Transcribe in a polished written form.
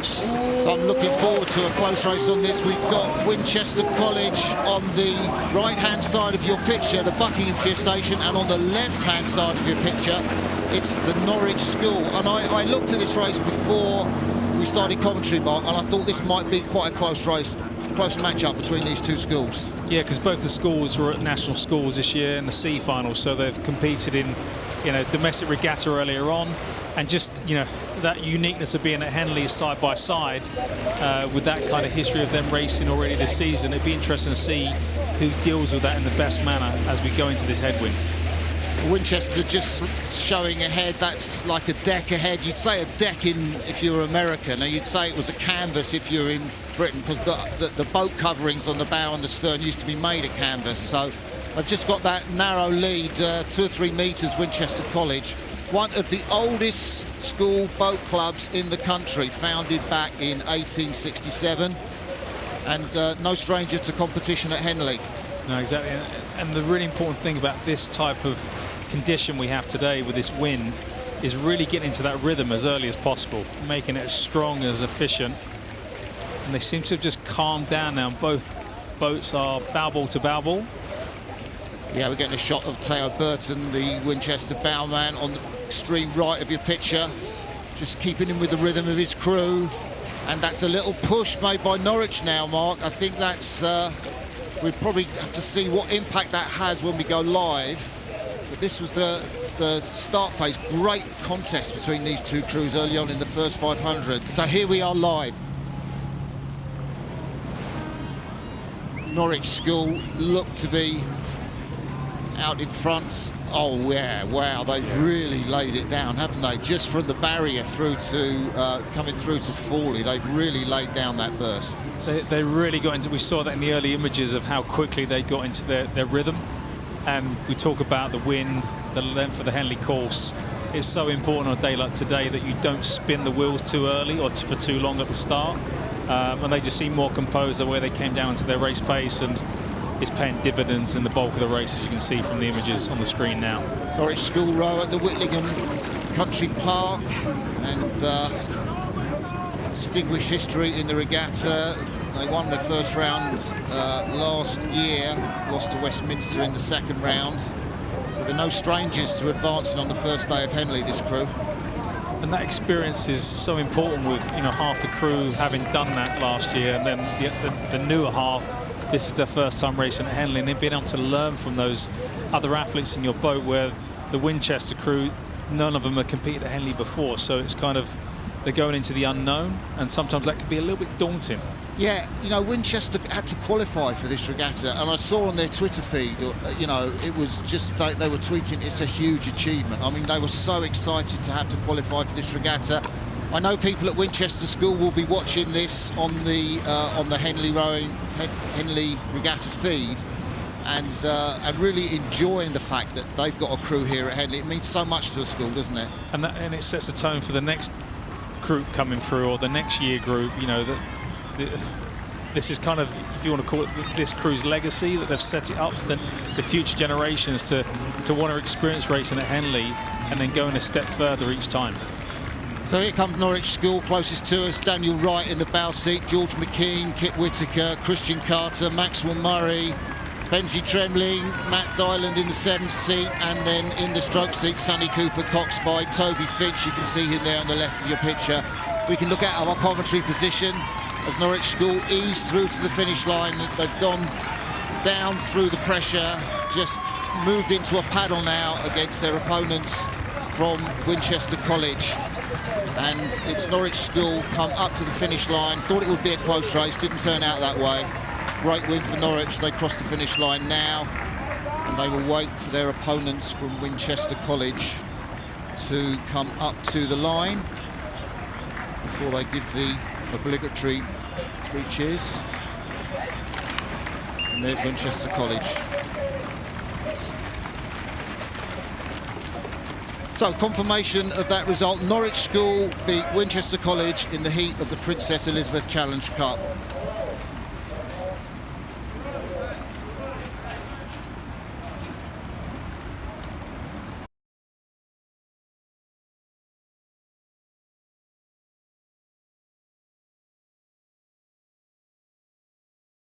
So I'm looking forward to a close race on this. We've got Winchester College on the right-hand side of your picture, the Buckinghamshire station, and on the left-hand side of your picture, it's the Norwich School. And I looked at this race before we started commentary, Mark, and I thought this might be quite a close race, close match-up between these two schools. Yeah, because both the schools were at national schools this year in the C final, so they've competed in, domestic regatta earlier on, and just, that uniqueness of being at Henley side by side with that kind of history of them racing already this season. It'd be interesting to see who deals with that in the best manner as we go into this headwind. Winchester just showing ahead. That's like a deck ahead. You'd say a deck if you're American, and you'd say it was a canvas if you're in Britain, because the boat coverings on the bow and the stern used to be made of canvas. So I've just got that narrow lead, 2 or 3 metres, Winchester College. One of the oldest school boat clubs in the country, founded back in 1867, and no stranger to competition at Henley. No, exactly. And the really important thing about this type of condition we have today with this wind is really getting into that rhythm as early as possible, making it as strong, as efficient. And they seem to have just calmed down now. Both boats are bow ball to bow ball. Yeah, we're getting a shot of Theo Burton, the Winchester bowman, on the extreme right of your picture, just keeping him with the rhythm of his crew. And that's a little push made by Norwich now, Mark. I think that's we'll probably have to see what impact that has when we go live. But this was the start phase. Great contest between these two crews early on in the first 500. So here we are live. Norwich School look to be out in front. Oh yeah, wow, they've really laid it down, haven't they? Just from the barrier through to coming through to Fawley, they've really laid down that burst. They really got into, we saw that in the early images of how quickly they got into their rhythm. And we talk about the wind, the length of the Henley course. It's so important on a day like today that you don't spin the wheels too early or for too long at the start. And they just seem more composed the way they came down to their race pace, and it's paying dividends in the bulk of the race, as you can see from the images on the screen now. Norwich School row at the Whitlingham Country Park, and distinguished history in the regatta. They won their first round last year, lost to Westminster in the second round. So they're no strangers to advancing on the first day of Henley, this crew. And that experience is so important with, half the crew having done that last year, and then the newer half, this is their first time racing at Henley, and they've been able to learn from those other athletes in your boat, where the Winchester crew, none of them have competed at Henley before. So it's kind of, they're going into the unknown, and sometimes that can be a little bit daunting. Yeah, Winchester had to qualify for this regatta, and I saw on their Twitter feed, it was just like they were tweeting, it's a huge achievement. I mean, they were so excited to have to qualify for this regatta. I know people at Winchester School will be watching this on the Henley Regatta feed, and really enjoying the fact that they've got a crew here at Henley. It means so much to a school, doesn't it? And it sets the tone for the next group coming through, or the next year group. This is kind of, if you want to call it, this crew's legacy, that they've set it up for the future generations to want to experience racing at Henley, and then going a step further each time. So here comes Norwich School, closest to us. Daniel Wright in the bow seat, George McKean, Kit Whitaker, Christian Carter, Maxwell Murray, Benji Tremling, Matt Dyland in the 7th seat, and then in the stroke seat, Sonny Cooper, Cox by Toby Finch. You can see him there on the left of your picture. We can look at our commentary position as Norwich School ease through to the finish line. They've gone down through the pressure, just moved into a paddle now against their opponents from Winchester College. And it's Norwich School come up to the finish line. Thought it would be a close race, didn't turn out that way. Great win for Norwich. They cross the finish line now, and they will wait for their opponents from Winchester College to come up to the line before they give the obligatory 3 cheers. And there's Winchester College. So, confirmation of that result. Norwich School beat Winchester College in the heat of the Princess Elizabeth Challenge Cup.